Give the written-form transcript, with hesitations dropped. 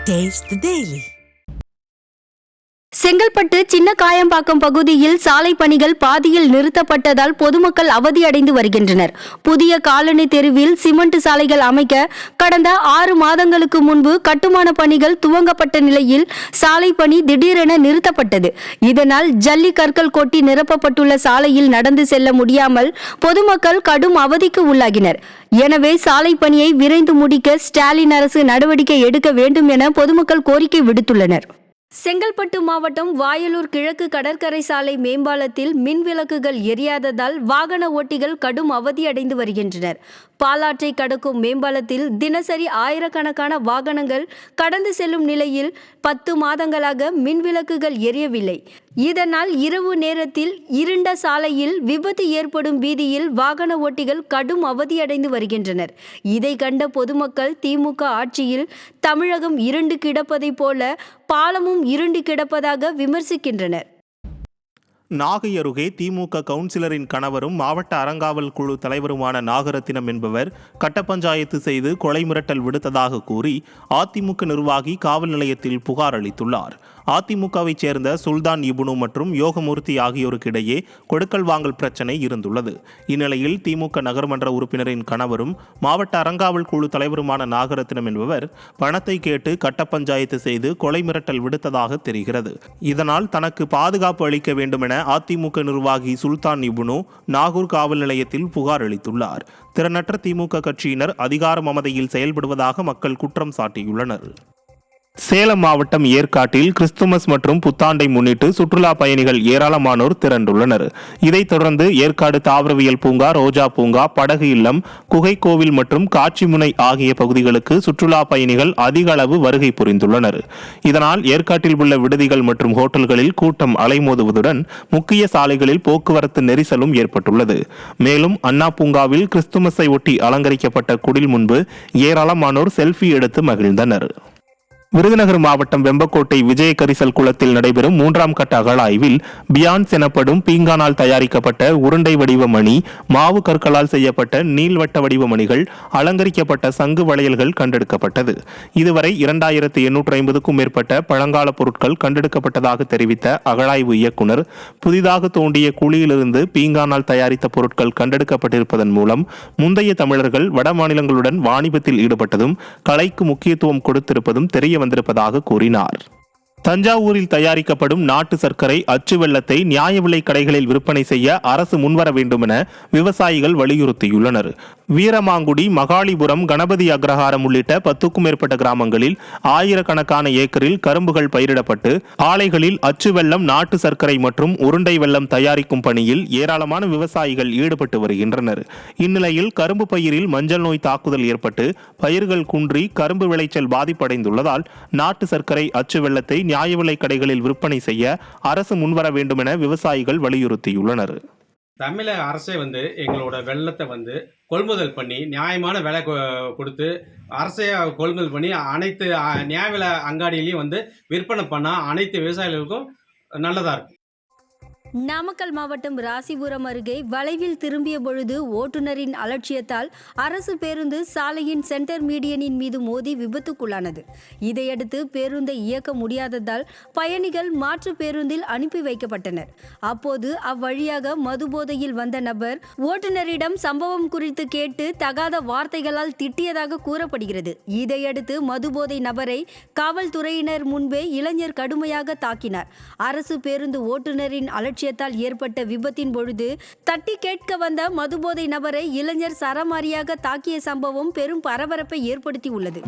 Taste the Daily. Chengalpattu சின்ன காயம்பாக்கம் பகுதியில் சாலை பணிகள் பாதியில் நிறுத்தப்பட்டதால் பொதுமக்கள் அவதியடைந்து வருகின்றனர். புதிய காலனி தெருவில் சிமெண்ட் சாலைகள் அமைக்க கடந்த 6 மாதங்களுக்கு முன்பு கட்டுமான பணிகள் துவங்கப்பட்ட நிலையில் சாலை பணி திடீரென நிறுத்தப்பட்டது. இதனால் ஜல்லி கற்கள் கொட்டி நிரப்பப்பட்டுள்ள சாலையில் நடந்து செல்ல முடியாமல் பொதுமக்கள் கடும் அவதிக்கு உள்ளாகினர். எனவே சாலை பணியை விரைந்து முடிக்க ஸ்டாலின் அரசு நடவடிக்கை எடுக்க வேண்டும் என பொதுமக்கள் கோரிக்கை விடுத்துள்ளனர். செங்கல்பட்டு மாவட்டம் வாயலூர் கிழக்கு கடற்கரை சாலை மேம்பாலத்தில் மின் விளக்குகள் எரியாததால் வாகன ஓட்டிகள் கடும் அவதியடைந்து வருகின்றனர். பாலாற்றை கடக்கும் மேம்பாலத்தில் தினசரி ஆயிரக்கணக்கான வாகனங்கள் கடந்து செல்லும் நிலையில் 10 மாதங்களாக மின் விளக்குகள் எரியவில்லை. இதனால் இரவு நேரத்தில் இருண்ட சாலையில் விபத்து ஏற்படும் பீதியில் வாகன ஓட்டிகள் கடும் அவதியடைந்து வருகின்றனர். இதை கண்ட பொதுமக்கள் திமுக ஆட்சியில் தமிழகம் இருண்டு கிடப்பதைப் போல பாலமும் இருண்டு கிடப்பதாக விமர்சிக்கின்றனர். நாகை அருகே திமுக கவுன்சிலரின் கணவரும் மாவட்ட அறங்காவல் குழு தலைவருமான நாகரத்தினம் என்பவர் கட்ட பஞ்சாயத்து செய்து கொலை மிரட்டல் விடுத்ததாக கூறி அதிமுக நிர்வாகி காவல் நிலையத்தில் புகார் அளித்துள்ளார். அதிமுகவைச் சேர்ந்த சுல்தான் இபுனு மற்றும் யோகமூர்த்தி ஆகியோருக்கு இடையே கொடுக்கல் வாங்கல் பிரச்சினை இருந்துள்ளது. இந்நிலையில் திமுக நகர்மன்ற உறுப்பினரின் கணவரும் மாவட்ட அறங்காவல் குழு தலைவருமான நாகரத்தினம் என்பவர் பணத்தை கேட்டு கட்ட பஞ்சாயத்து செய்து கொலை மிரட்டல் விடுத்ததாக தெரிகிறது. இதனால் தனக்கு பாதுகாப்பு அளிக்க வேண்டும் என அதிமுக நிர்வாகி சுல்தான் இபுனு நாகூர் காவல் நிலையத்தில் புகார் அளித்துள்ளார். திறனற்ற திமுக கட்சியினர் அதிகார மமதையில் செயல்படுவதாக மக்கள் குற்றம் சாட்டியுள்ளனர். சேலம் மாவட்டம் ஏற்காட்டில் கிறிஸ்துமஸ் மற்றும் புத்தாண்டை முன்னிட்டு சுற்றுலா பயணிகள் ஏராளமானோர் திரண்டுள்ளனர். இதைத் தொடர்ந்து ஏற்காடு தாவரவியல் பூங்கா, ரோஜா பூங்கா, படகு இல்லம், குகை கோவில் மற்றும் காட்சிமுனை ஆகிய பகுதிகளுக்கு சுற்றுலா பயணிகள் அதிக அளவு வருகை புரிந்துள்ளனர். இதனால் ஏற்காட்டில் உள்ள விடுதிகள் மற்றும் ஹோட்டல்களில் கூட்டம் அலைமோதுவதுடன் முக்கிய சாலைகளில் போக்குவரத்து நெரிசலும் ஏற்பட்டுள்ளது. மேலும் அண்ணா பூங்காவில் கிறிஸ்துமஸை ஒட்டி அலங்கரிக்கப்பட்ட குடில் முன்பு ஏராளமானோர் செல்ஃபி எடுத்து மகிழ்ந்தனர். விருதுநகர் மாவட்டம் வெம்பக்கோட்டை விஜய கரிசல் குளத்தில் நடைபெறும் 3ஆம் கட்ட அகழாய்வில் பியான்ஸ் எனப்படும் பீங்கானால் தயாரிக்கப்பட்ட உருண்டை வடிவ மணி, மாவு கற்களால் செய்யப்பட்ட நீள்வட்ட வடிவ மணிகள், அலங்கரிக்கப்பட்ட சங்கு வளையல்கள் கண்டெடுக்கப்பட்டது. இதுவரை 2850க்கும் மேற்பட்ட பழங்கால பொருட்கள் கண்டெடுக்கப்பட்டதாக தெரிவித்த அகழாய்வு இயக்குநர், புதிதாக தோண்டிய குழியிலிருந்து பீங்கானால் தயாரித்த பொருட்கள் கண்டெடுக்கப்பட்டிருப்பதன் மூலம் முந்தைய தமிழர்கள் வட மாநிலங்களுடன் வாணிபத்தில் ஈடுபட்டதும் கலைக்கு முக்கியத்துவம் கொடுத்திருப்பதும் தெரிய வந்திருப்பதாக கூறினார். தஞ்சாவூரில் தயாரிக்கப்படும் நாட்டு சர்க்கரை அச்சு வெல்லத்தை நியாய விலை கடைகளில் விற்பனை செய்ய அரசு முன்வர வேண்டும் என விவசாயிகள் வலியுறுத்தியுள்ளனர். வீரமாங்குடி, மகாலிபுரம், கணபதி அக்ரஹாரம் உள்ளிட்ட 10க்கும் மேற்பட்ட கிராமங்களில் ஆயிரக்கணக்கான ஏக்கரில் கரும்புகள் பயிரிடப்பட்டு ஆலைகளில் அச்சு வெல்லம், நாட்டு சர்க்கரை மற்றும் உருண்டை வெல்லம் தயாரிக்கும் பணியில் ஏராளமான விவசாயிகள் ஈடுபட்டு வருகின்றனர். இந்நிலையில் கரும்பு பயிரில் மஞ்சள் நோய் தாக்குதல் ஏற்பட்டு பயிர்கள் குன்றி கரும்பு விளைச்சல் பாதிப்படைந்துள்ளதால் நாட்டு சர்க்கரை அச்சு வெல்லத்தை நியாய விலை கடைகளில் விற்பனை செய்ய அரசு முன்வர வேண்டும் என விவசாயிகள் வலியுறுத்தியுள்ளனர். தமிழக அரசே எங்களோட வெள்ளத்தை கொள்முதல் பண்ணி நியாயமான விலை கொடுத்து அரசே கொள்முதல் பண்ணி அனைத்து நியாய விலை அங்காடியிலையும் விற்பனை பண்ணால் அனைத்து விவசாயிகளுக்கும் நல்லதாக இருக்கும். நாமக்கல் மாவட்டம் ராசிபுரம் அருகே வளைவில் திரும்பிய பொழுது ஓட்டுநரின் அலட்சியத்தால் அரசு பேருந்து சாலையின் சென்டர் மீடியனின் மீது மோதி விபத்துக்குள்ளானது. இதையடுத்து பேருந்தை இயக்க முடியாததால் பயணிகள் மாற்று பேருந்தில் அனுப்பி வைக்கப்பட்டனர். அப்போது அவ்வழியாக மதுபோதையில் வந்த நபர் ஓட்டுநரிடம் சம்பவம் குறித்து கேட்டு தகாத வார்த்தைகளால் திட்டியதாக கூறப்படுகிறது. இதையடுத்து மதுபோதை நபரை காவல்துறையினர் முன்பே இளைஞர் கடுமையாக தாக்கினார். அரசு பேருந்து ஓட்டுநரின் அலட்சியத்தால் ஏற்பட்ட விபத்தின் பொழுது தட்டி கேட்க வந்த மதுபோதை நபரை இளைஞர் சரமாரியாக தாக்கிய சம்பவம் பெரும் பரபரப்பை ஏற்படுத்தி உள்ளது.